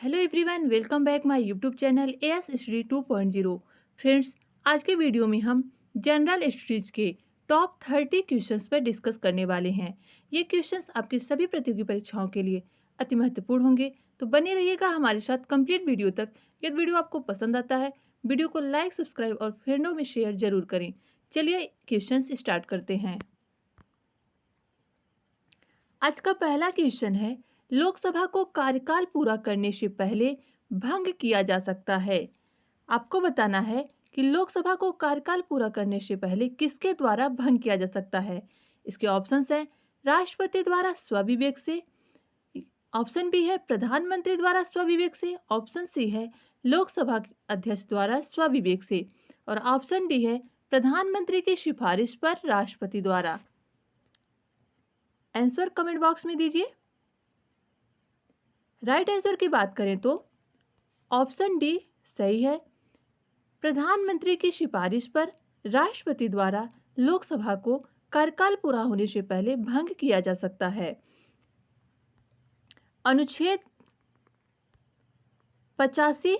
Hello everyone, welcome back my YouTube channel as study 2.0। Friends, आज के video में हम जनरल स्टडीज के टॉप 30 क्वेश्चंस पर डिस्कस करने वाले हैं। ये क्वेश्चंस आपकी सभी प्रतियोगी परीक्षाओं के लिए अति महत्वपूर्ण होंगे, तो बने रहिएगा हमारे साथ कंप्लीट वीडियो तक। यदि वीडियो आपको पसंद आता है, वीडियो को लाइक, सब्सक्राइब और फ्रेंडों में शेयर जरूर करें। चलिए क्वेश्चन स्टार्ट करते हैं। आज का पहला क्वेश्चन है, लोकसभा को कार्यकाल पूरा करने से पहले भंग किया जा सकता है। आपको बताना है कि लोकसभा को कार्यकाल पूरा करने से पहले किसके द्वारा भंग किया जा सकता है। इसके ऑप्शंस हैं राष्ट्रपति द्वारा स्वविवेक से, ऑप्शन बी है प्रधानमंत्री द्वारा स्वविवेक से, ऑप्शन सी है लोकसभा अध्यक्ष द्वारा स्वविवेक से और ऑप्शन डी है प्रधानमंत्री की सिफारिश पर राष्ट्रपति द्वारा। आंसर कमेंट बॉक्स में दीजिए। राइट आंसर की बात करें तो ऑप्शन डी सही है। प्रधानमंत्री की सिफारिश पर राष्ट्रपति द्वारा लोकसभा को कार्यकाल पूरा होने से पहले भंग किया जा सकता है। अनुच्छेद 85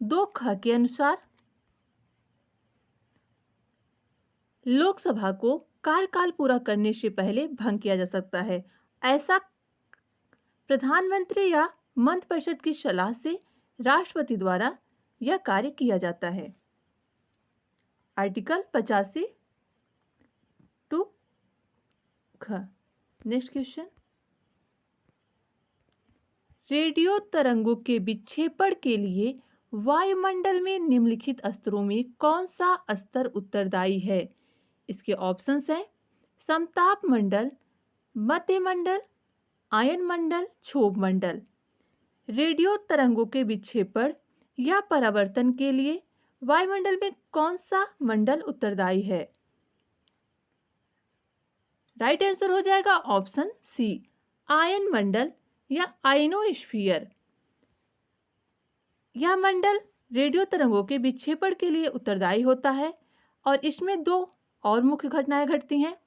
2 के अनुसार लोकसभा को कार्यकाल पूरा करने से पहले भंग किया जा सकता है। ऐसा प्रधानमंत्री या मंत्रिपरिषद की सलाह से राष्ट्रपति द्वारा यह कार्य किया जाता है। आर्टिकल 85 2 नेक्स्ट क्वेश्चन, रेडियो तरंगों के विक्षेपण के लिए वायुमंडल में निम्नलिखित स्तरों में कौन सा स्तर उत्तरदायी है। इसके ऑप्शंस हैं समताप मंडल, मध्य मंडल, आयन मंडल, क्षोभ मंडल। रेडियो तरंगों के विक्षेपण या परावर्तन के लिए वायुमंडल में कौन सा मंडल उत्तरदायी है। राइट आंसर हो जाएगा ऑप्शन सी, आयन मंडल या आयनोस्फीयर। यह मंडल रेडियो तरंगों के विक्षेपण के लिए उत्तरदायी होता है और इसमें दो और मुख्य घटनाएं घटती हैं।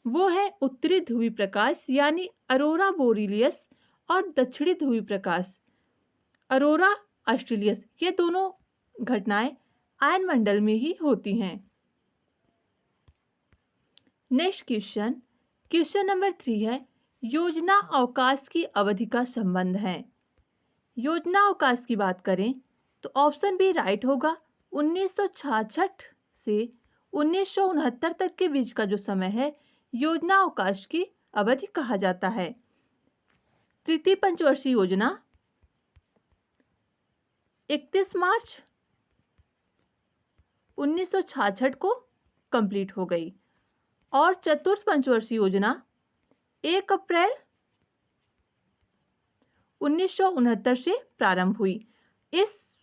वो है उत्तरी ध्रुवीय प्रकाश यानी अरोरा बोरिलियस और दक्षिणी ध्रुवीय प्रकाश अरोरा ऑस्ट्रेलियस। ये दोनों घटनाएं आयन मंडल में ही होती हैं। नेक्स्ट क्वेश्चन, क्वेश्चन नंबर 3 है, योजना अवकाश की अवधि का संबंध है। योजना अवकाश की बात करें तो ऑप्शन बी राइट होगा। 1966 से 1969 तक के बीच का जो समय है योजना अवकाश की अवधि कहा जाता है। तृतीय पंचवर्षीय योजना 31 मार्च 1966 को कंप्लीट हो गई और चतुर्थ पंचवर्षीय योजना 1 अप्रैल 1969 से प्रारंभ हुई। इस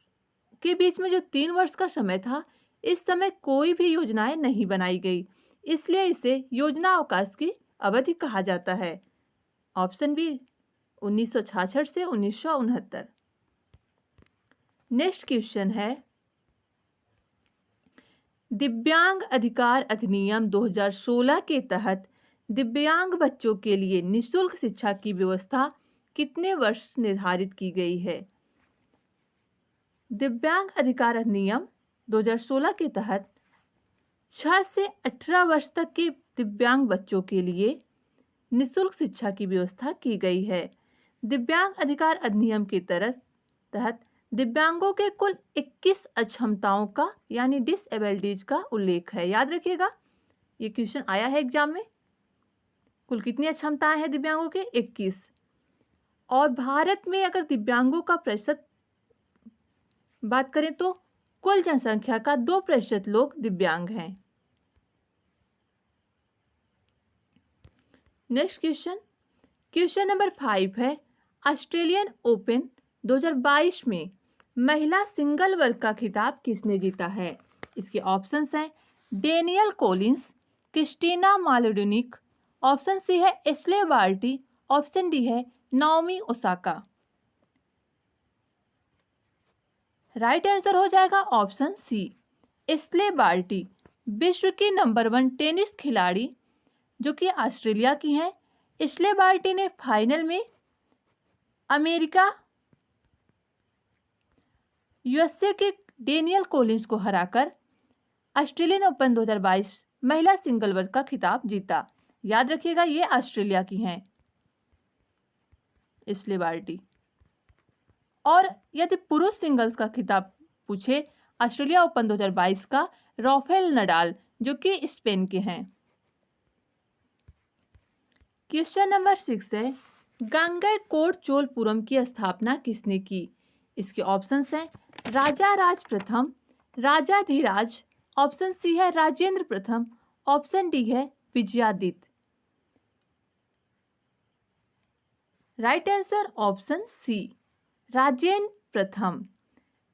के बीच में जो 3 वर्ष का समय था, इस समय कोई भी योजनाएं नहीं बनाई गई, इसलिए इसे योजना अवकाश की अवधि कहा जाता है। ऑप्शन बी 1966 से 1969। नेक्स्ट क्वेश्चन है, दिव्यांग अधिकार अधिनियम 2016 के तहत दिव्यांग बच्चों के लिए निःशुल्क शिक्षा की व्यवस्था कितने वर्ष निर्धारित की गई है। दिव्यांग अधिकार अधिनियम 2016 के तहत 6 से 18 वर्ष तक के दिव्यांग बच्चों के लिए निःशुल्क शिक्षा की व्यवस्था की गई है। दिव्यांग अधिकार अधिनियम के तहत दिव्यांगों के कुल 21 अक्षमताओं का यानी डिसएबिलिटीज का उल्लेख है। याद रखिएगा, ये क्वेश्चन आया है एग्जाम में। कुल कितनी अक्षमताएं हैं दिव्यांगों के? 21। और भारत में अगर दिव्यांगों का प्रतिशत बात करें तो कुल जनसंख्या का 2% लोग दिव्यांग हैं। नेक्स्ट क्वेश्चन, क्वेश्चन नंबर 5 है, ऑस्ट्रेलियन ओपन 2022 में महिला सिंगल वर्ग का खिताब किसने जीता है। इसके ऑप्शंस हैं Danielle Collins, Kristina Mladenovic, option C है एश्ले बार्टी, ऑप्शन डी है नाओमी ओसाका। राइट आंसर हो जाएगा ऑप्शन सी, एश्ले बार्टी। विश्व की नंबर 1 टेनिस खिलाड़ी जो कि ऑस्ट्रेलिया की हैं, एश्ले बार्टी ने फाइनल में अमेरिका यूएसए के डेनियल कोलिंस को हराकर ऑस्ट्रेलियन ओपन 2022 महिला सिंगल वर्ग का खिताब जीता। याद रखिएगा ये ऑस्ट्रेलिया की हैं इसलिए बाल्टी। और यदि पुरुष सिंगल्स का खिताब पूछे ऑस्ट्रेलिया ओपन 2022 का राफेल नडाल जो कि स्पेन के हैं। क्वेश्चन नंबर 6 है गंगैकोंड चोलपुरम की स्थापना किसने की? इसके ऑप्शंस हैं राजा राज प्रथम, राजाधिराज, ऑप्शन सी है राजेंद्र प्रथम, ऑप्शन डी है Vijayaditya. Right answer option C Rajendra प्रथम।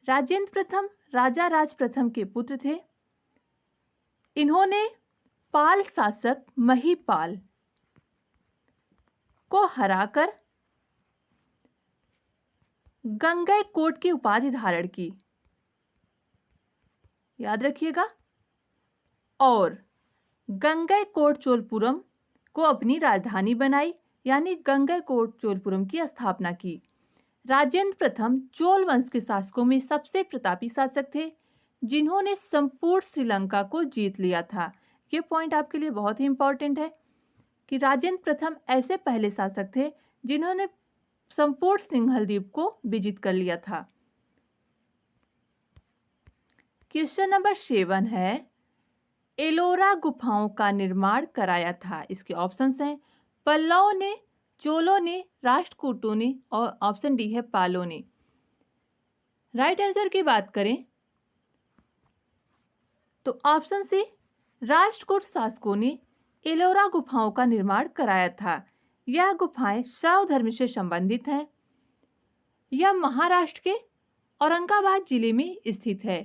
राजेंद्र प्रथम राजा राज प्रथम के पुत्र थे। इन्होंने पाल शासक महीपाल को हराकर गंगैकोंड की उपाधि धारण की। याद रखिएगा। और गंगैकोंड चोलपुरम को अपनी राजधानी बनाई यानी गंगैकोंड चोलपुरम की स्थापना की। राजेंद्र प्रथम चोल वंश के शासकों में सबसे प्रतापी शासक थे जिन्होंने संपूर्ण श्रीलंका को जीत लिया था। ये पॉइंट आपके लिए बहुत ही इंपॉर्टेंट है कि राजेंद्र प्रथम ऐसे पहले शासक थे जिन्होंने संपूर्ण सिंहल द्वीप को विजित कर लिया था। क्वेश्चन नंबर 7 है एलोरा गुफाओं का निर्माण कराया था। इसके ऑप्शंस हैं पल्लवों ने, चोलों ने, राष्ट्रकूटों ने और ऑप्शन डी है पालों ने। राइट आंसर की बात करें तो ऑप्शन सी राष्ट्रकूट शासकों ने एलोरा गुफाओं का निर्माण कराया था। यह गुफाएं शैव धर्म से संबंधित हैं। यह महाराष्ट्र के औरंगाबाद जिले में स्थित है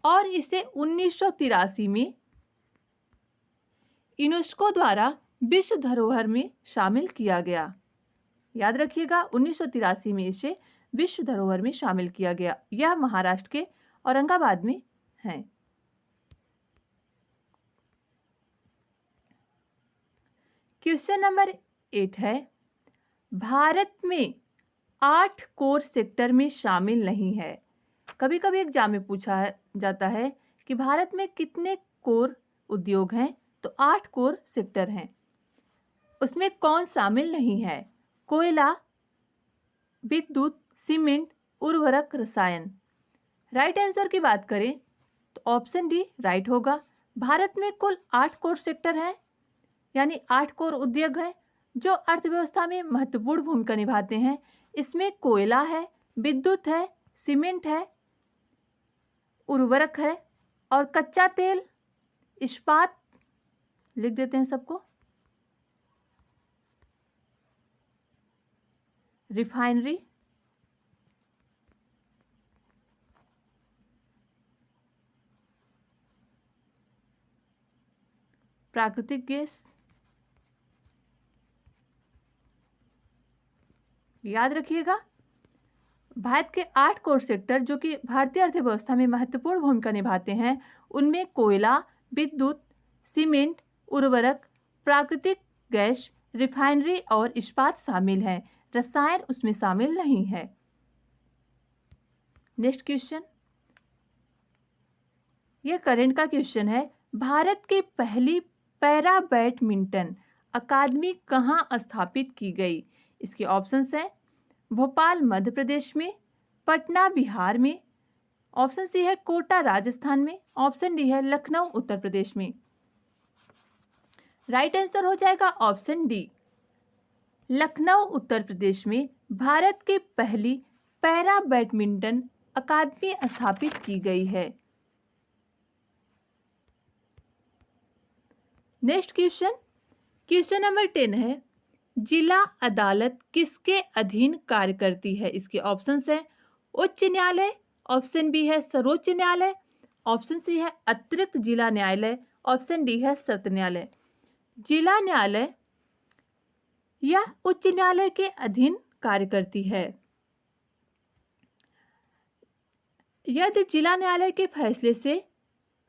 और इसे 1983 में यूनेस्को द्वारा विश्व धरोहर में शामिल किया गया। याद रखिएगा 1983 में इसे विश्व धरोहर में शामिल किया गया। यह महाराष्ट्र के औरंगाबाद में है। क्वेश्चन नंबर 8 है भारत में 8 कोर सेक्टर में शामिल नहीं है। कभी कभी एग्जाम में पूछा जाता है कि भारत में कितने कोर उद्योग हैं, तो 8 कोर सेक्टर हैं। उसमें कौन शामिल नहीं है? कोयला, विद्युत, सीमेंट, उर्वरक, रसायन। राइट आंसर की बात करें तो ऑप्शन डी राइट होगा। भारत में कुल 8 कोर सेक्टर हैं यानी 8 कोर उद्योग हैं जो अर्थव्यवस्था में महत्वपूर्ण भूमिका निभाते हैं। इसमें कोयला है, विद्युत है, सीमेंट है, उर्वरक है और कच्चा तेल, इस्पात, लिख देते हैं सबको, रिफाइनरी, प्राकृतिक गैस। याद रखिएगा भारत के 8 कोर सेक्टर जो कि भारतीय अर्थव्यवस्था में महत्वपूर्ण भूमिका निभाते हैं उनमें कोयला, विद्युत, सीमेंट, उर्वरक, प्राकृतिक गैस, रिफाइनरी और इस्पात शामिल हैं। रसायन उसमें शामिल नहीं है। नेक्स्ट क्वेश्चन, यह करंट का क्वेश्चन है। भारत की पहली पैरा बैडमिंटन अकादमी कहाँ स्थापित की गई? इसके ऑप्शंस हैं भोपाल मध्य प्रदेश में, पटना बिहार में, ऑप्शन सी है कोटा राजस्थान में, ऑप्शन डी है लखनऊ उत्तर प्रदेश में। राइट आंसर हो जाएगा ऑप्शन डी, लखनऊ उत्तर प्रदेश में भारत की पहली पैरा बैडमिंटन अकादमी स्थापित की गई है। नेक्स्ट क्वेश्चन, क्वेश्चन नंबर 10 है जिला अदालत किसके अधीन कार्य करती है? इसके ऑप्शंस हैं उच्च न्यायालय, ऑप्शन बी है सर्वोच्च न्यायालय, ऑप्शन सी है अतिरिक्त जिला न्यायालय, ऑप्शन डी है सत्र न्यायालय। जिला न्यायालय या उच्च न्यायालय के अधीन कार्य करती है। यदि जिला न्यायालय के फैसले से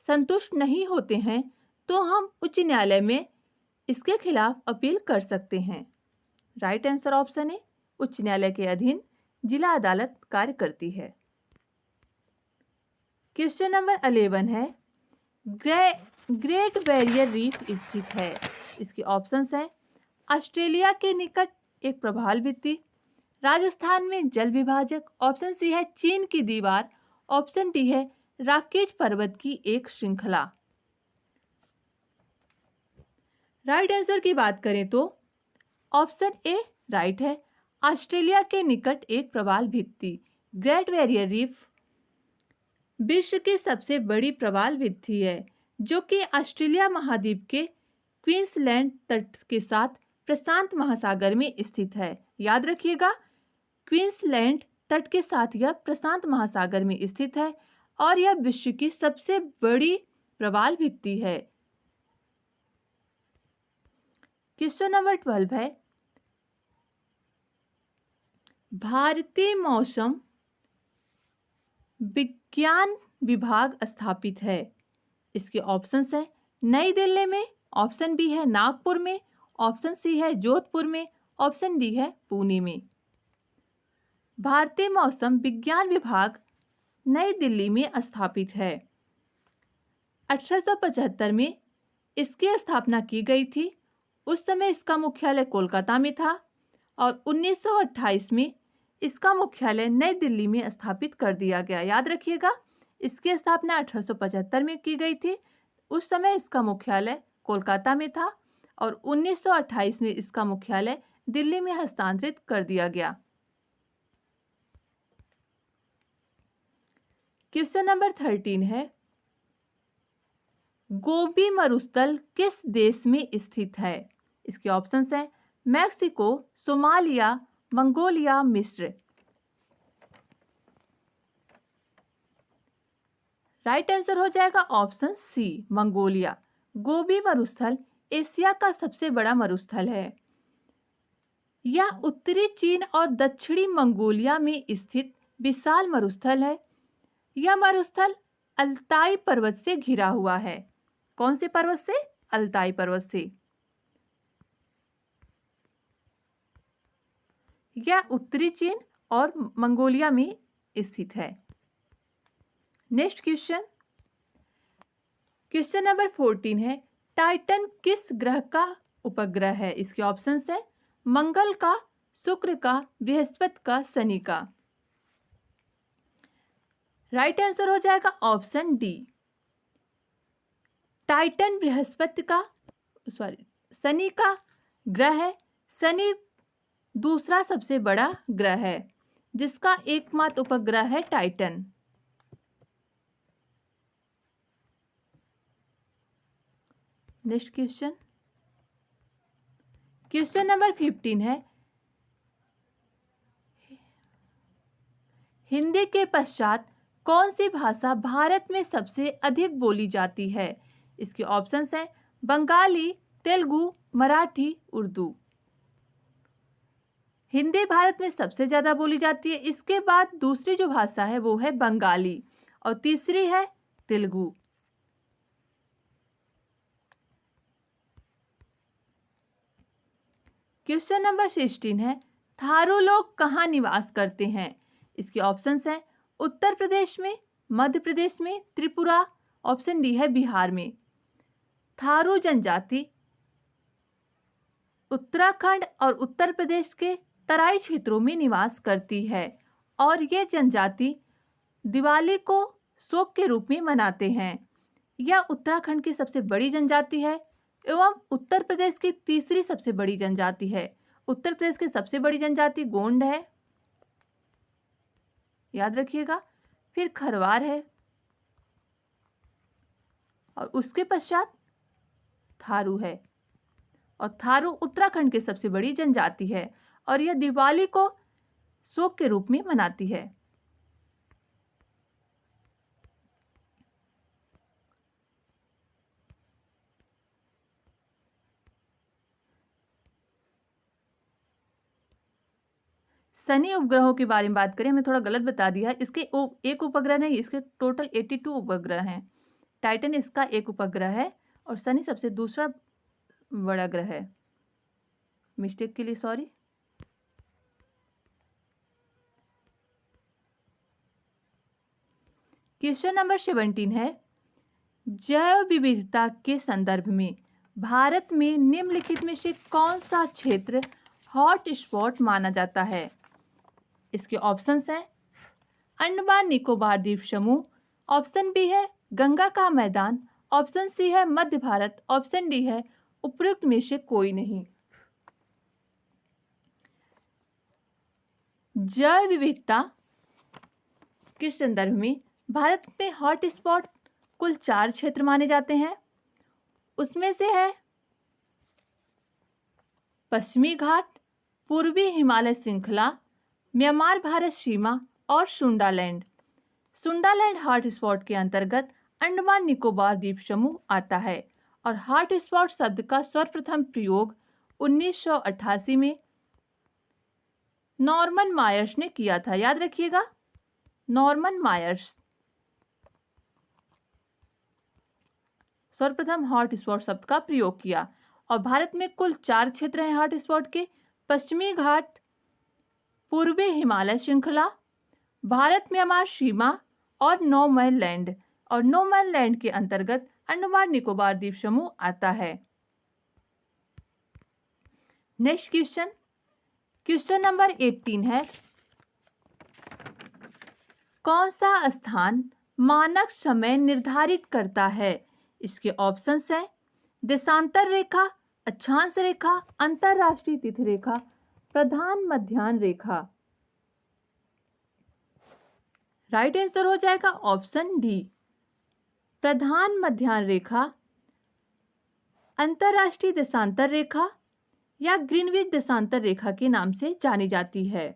संतुष्ट नहीं होते हैं तो हम उच्च न्यायालय में इसके खिलाफ अपील कर सकते हैं। राइट आंसर ऑप्शन है उच्च न्यायालय के अधीन जिला अदालत कार्य करती है। क्वेश्चन नंबर 11 है, ग्रेट बैरियर रीफ स्थित है। इसके ऑप्शंस हैं, ऑस्ट्रेलिया के निकट एक प्रवाल भित्ति, राजस्थान में जल विभाजक, ऑप्शन सी है चीन की दीवार, ऑप्शन डी है राकेश पर्वत की एक श्रृंखला। राइट आंसर की बात करें तो ऑप्शन ए राइट है, ऑस्ट्रेलिया के निकट एक प्रवाल भित्ति। ग्रेट बैरियर रीफ विश्व की सबसे बड़ी प्रवाल भित्ति है जो कि ऑस्ट्रेलिया महाद्वीप के क्वींसलैंड तट के साथ प्रशांत महासागर में स्थित है। याद रखिएगा, क्वींसलैंड तट के साथ यह प्रशांत महासागर में स्थित है और यह विश्व की सबसे बड़ी प्रवाल भित्ति है। क्वेश्चन नंबर 12 है, भारतीय मौसम विज्ञान विभाग स्थापित है। इसके ऑप्शंस हैं, नई दिल्ली में, ऑप्शन बी है नागपुर में, ऑप्शन सी है जोधपुर में, ऑप्शन डी है पुणे में। भारतीय मौसम विज्ञान विभाग नई दिल्ली में स्थापित है। 1875 में इसकी स्थापना की गई थी। उस समय इसका मुख्यालय कोलकाता में था और 1928 में इसका मुख्यालय नई दिल्ली में स्थापित कर दिया गया। याद रखिएगा, इसकी स्थापना 1875 में की गई थी। उस समय इसका मुख्यालय कोलकाता में था और 1928 में इसका मुख्यालय दिल्ली में हस्तांतरित कर दिया गया। क्वेश्चन नंबर 13 है, गोबी मरुस्थल किस देश में स्थित है? इसके ऑप्शंस हैं, मैक्सिको, सोमालिया, मंगोलिया, मिस्र। राइट आंसर हो जाएगा ऑप्शन सी, मंगोलिया। गोबी मरुस्थल एशिया का सबसे बड़ा मरुस्थल है। यह उत्तरी चीन और दक्षिणी मंगोलिया में स्थित विशाल मरुस्थल है। यह मरुस्थल अल्ताई पर्वत से घिरा हुआ है। कौन से पर्वत से? अल्ताई पर्वत से। यह उत्तरी चीन और मंगोलिया में स्थित है। नेक्स्ट क्वेश्चन, क्वेश्चन नंबर 14 है, टाइटन किस ग्रह का उपग्रह है? इसके ऑप्शंस है, मंगल का, शुक्र का, बृहस्पति का, शनि का। राइट आंसर हो जाएगा ऑप्शन डी, टाइटन बृहस्पति का शनि का ग्रह है। शनि दूसरा सबसे बड़ा ग्रह है जिसका एकमात्र उपग्रह है Titan. Next question, question number 15 है, हिंदी के पश्चात कौन सी भाषा भारत में सबसे अधिक बोली जाती है? इसके ऑप्शंस हैं, बंगाली, तेलुगु, मराठी, उर्दू। हिंदी भारत में सबसे ज्यादा बोली जाती है। इसके बाद दूसरी जो भाषा है वो है बंगाली और तीसरी है तेलुगु। क्वेश्चन नंबर 16 है, थारू लोग कहाँ निवास करते हैं? इसके ऑप्शंस हैं, उत्तर प्रदेश में, मध्य प्रदेश में, त्रिपुरा, ऑप्शन डी है बिहार में। थारू जनजाति उत्तराखंड और उत्तर प्रदेश के तराई क्षेत्रों में निवास करती है और ये जनजाति दिवाली को शोक के रूप में मनाते हैं। यह उत्तराखंड की सबसे बड़ी जनजाति है एवं उत्तर प्रदेश की तीसरी सबसे बड़ी जनजाति है। उत्तर प्रदेश की सबसे बड़ी जनजाति गोंड है, याद रखिएगा, फिर खरवार है और उसके पश्चात थारू है। और थारू उत्तराखंड की सबसे बड़ी जनजाति है और यह दिवाली को शोक के रूप में मनाती है। शनि उपग्रहों के बारे में बात करें, हमने थोड़ा गलत बता दिया। इसके एक उपग्रह नहीं, इसके टोटल 82 उपग्रह हैं। टाइटन इसका एक उपग्रह है और शनि सबसे दूसरा बड़ा ग्रह है। मिस्टेक के लिए सॉरी। क्वेश्चन नंबर 17 है, जैव विविधता के संदर्भ में भारत में निम्नलिखित में से कौन सा क्षेत्र हॉट स्पॉट माना जाता है? इसके ऑप्शंस हैं अंडमान निकोबार द्वीप समूह, ऑप्शन बी है गंगा का मैदान, ऑप्शन सी है मध्य भारत, ऑप्शन डी है उपयुक्त में से कोई नहीं। जैव विविधता के संदर्भ में भारत में हॉट स्पॉट कुल 4 क्षेत्र माने जाते हैं। उसमें से है पश्चिमी घाट, पूर्वी हिमालय श्रृंखला, म्यांमार भारत सीमा और सुंडालैंड। सुंडालैंड हॉट स्पॉट के अंतर्गत अंडमान निकोबार द्वीप समूह आता है और हॉट स्पॉट शब्द का सर्वप्रथम प्रयोग 1988 में नॉर्मन मायर्स ने किया था। याद रखिएगा, नॉर्मन मायर्स सर्वप्रथम हॉट स्पॉट शब्द का प्रयोग किया। और भारत में कुल 4 क्षेत्र हैं हॉट स्पॉट के, पश्चिमी घाट, पूर्वी हिमालय श्रृंखला, भारत म्यांमार सीमा और नो मैन लैंड। और नो मैन लैंड के अंतर्गत अंडमान निकोबार द्वीप समूह आता है। नेक्स्ट क्वेश्चन, क्वेश्चन नंबर 18 है, कौन सा स्थान मानक समय निर्धारित करता है? इसके ऑप्शंस हैं देशांतर रेखा, अक्षांश रेखा, अंतरराष्ट्रीय तिथि रेखा, प्रधान मध्याह्न रेखा। राइट आंसर हो जाएगा ऑप्शन डी, प्रधान मध्याह्न रेखा, अंतरराष्ट्रीय देशांतर रेखा या ग्रीनविच देशांतर रेखा के नाम से जानी जाती है।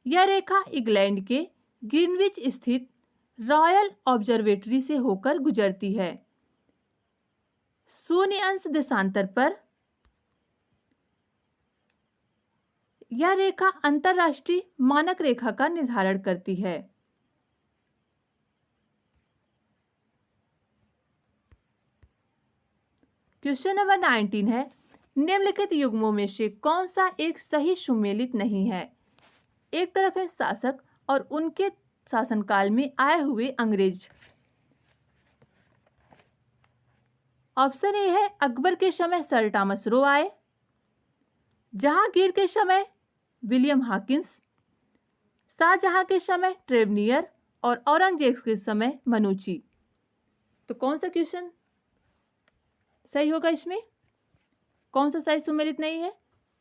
यह रेखा इंग्लैंड के ग्रीनविच स्थित रॉयल ऑब्जर्वेटरी से होकर गुजरती है। शून्य अंश देशांतर पर यह रेखा अंतरराष्ट्रीय मानक रेखा का निर्धारण करती है। क्वेश्चन नंबर 19 है, निम्नलिखित युग्मों में से कौन सा एक सही सुमेलित नहीं है? एक तरफ है शासक और उनके शासनकाल में आए हुए अंग्रेज। ऑप्शन ए है अकबर के समय सर टॉमस रो आए, जहांगीर के समय विलियम हॉकिंस, शाहजहां के समय ट्रेवनियर और औरंगजेब के समय मनुची। तो कौन सा क्वेश्चन सही होगा? इसमें कौन सा सही सुमेलित नहीं है?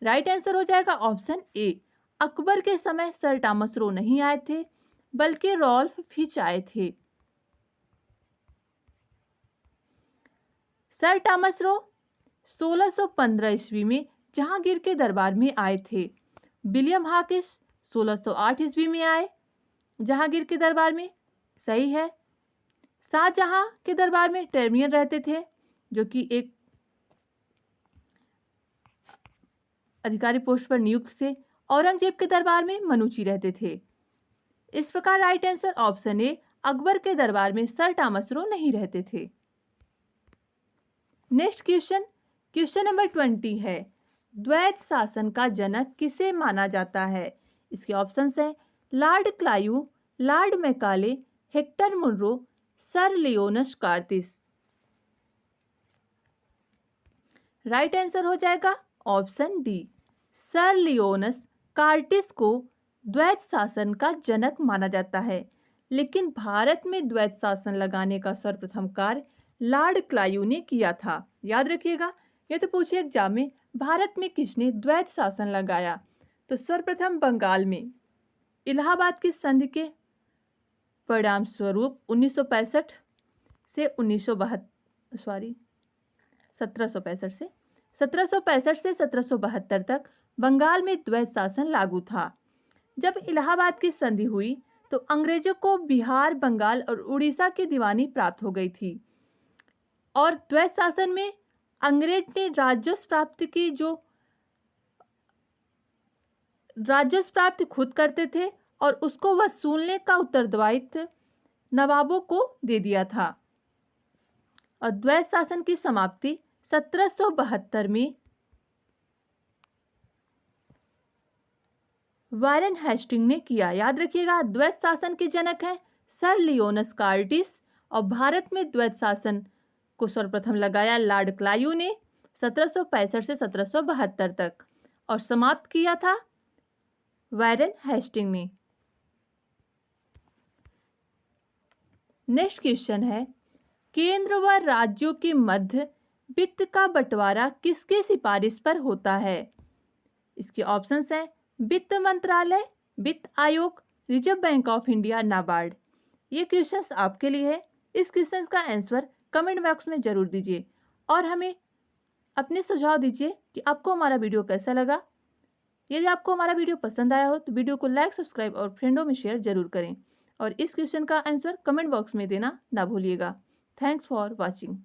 राइट आंसर हो जाएगा ऑप्शन ए, अकबर के समय सर टॉमस रो नहीं आए थे बल्कि रॉल्फ फिच आए थे। सर टॉमस रो 1615 ईस्वी में जहांगीर के दरबार में आए थे। विलियम हॉकिंस 1608 ईस्वी में आए जहांगीर के दरबार में, सही है। शाहजहां के दरबार में ट्रेवनियर रहते थे, जो कि एक अधिकारी पोस्ट पर नियुक्त थे। औरंगजेब के दरबार में मनुची रहते थे। इस प्रकार right answer option A, Akbar के दरबार में सर टॉमस रो नहीं रहते थे। नेक्स्ट क्वेश्चन, क्वेश्चन नंबर 20 है, द्वैत शासन का जनक किसे माना जाता है? इसके ऑप्शंस हैं Lord Clive, Lord Macaulay, Hector Munro, Sir Lionel Curtis. Right answer हो जाएगा option D, Sir Lionel Curtis को द्वैत शासन का जनक माना जाता है। लेकिन भारत में द्वैत शासन लगाने का सर्वप्रथम कार्य लॉर्ड क्लाइव ने किया था। याद रखिएगा, ये तो पूछे एग्जाम में, भारत में किसने द्वैत शासन लगाया? तो सर्वप्रथम बंगाल में इलाहाबाद की संधि के परिणाम स्वरूप 1765 से 1772 तक बंगाल में द्वैत शासन लागू था। जब इलाहाबाद की संधि हुई तो अंग्रेजों को बिहार, बंगाल और उड़ीसा की दीवानी प्राप्त हो गई थी और द्वैत शासन में अंग्रेज ने राजस्व प्राप्ति की, जो राजस्व प्राप्ति खुद करते थे और उसको वसूलने का उत्तरदायित्व नवाबों को दे दिया था। और द्वैत शासन की समाप्ति 1772 में वारेन हेस्टिंग ने किया। याद रखिएगा, द्वैत शासन के जनक हैं सर लियोनस कार्टिस। और भारत में द्वैत शासन को सर्वप्रथम लगाया लॉर्ड क्लायू ने 1765 से 1772 तक, और समाप्त किया था वारेन हेस्टिंग ने। नेक्स्ट क्वेश्चन है, केंद्र व राज्यों के मध्य वित्त का बंटवारा किसके सिफारिश पर होता है? इसके ऑप्शंस हैं वित्त मंत्रालय, वित्त आयोग, reserve bank of India, NABARD. ये क्वेश्चंस आपके लिए है। इस क्वेश्चंस का आंसर कमेंट बॉक्स में जरूर दीजिए और हमें अपने सुझाव दीजिए कि आपको हमारा वीडियो कैसा लगा। यदि आपको हमारा वीडियो पसंद आया हो तो वीडियो को लाइक, सब्सक्राइब और फ्रेंडों में शेयर जरूर करें और इस क्वेश्चन का आंसर कमेंट बॉक्स में देना ना भूलिएगा। Thanks for watching.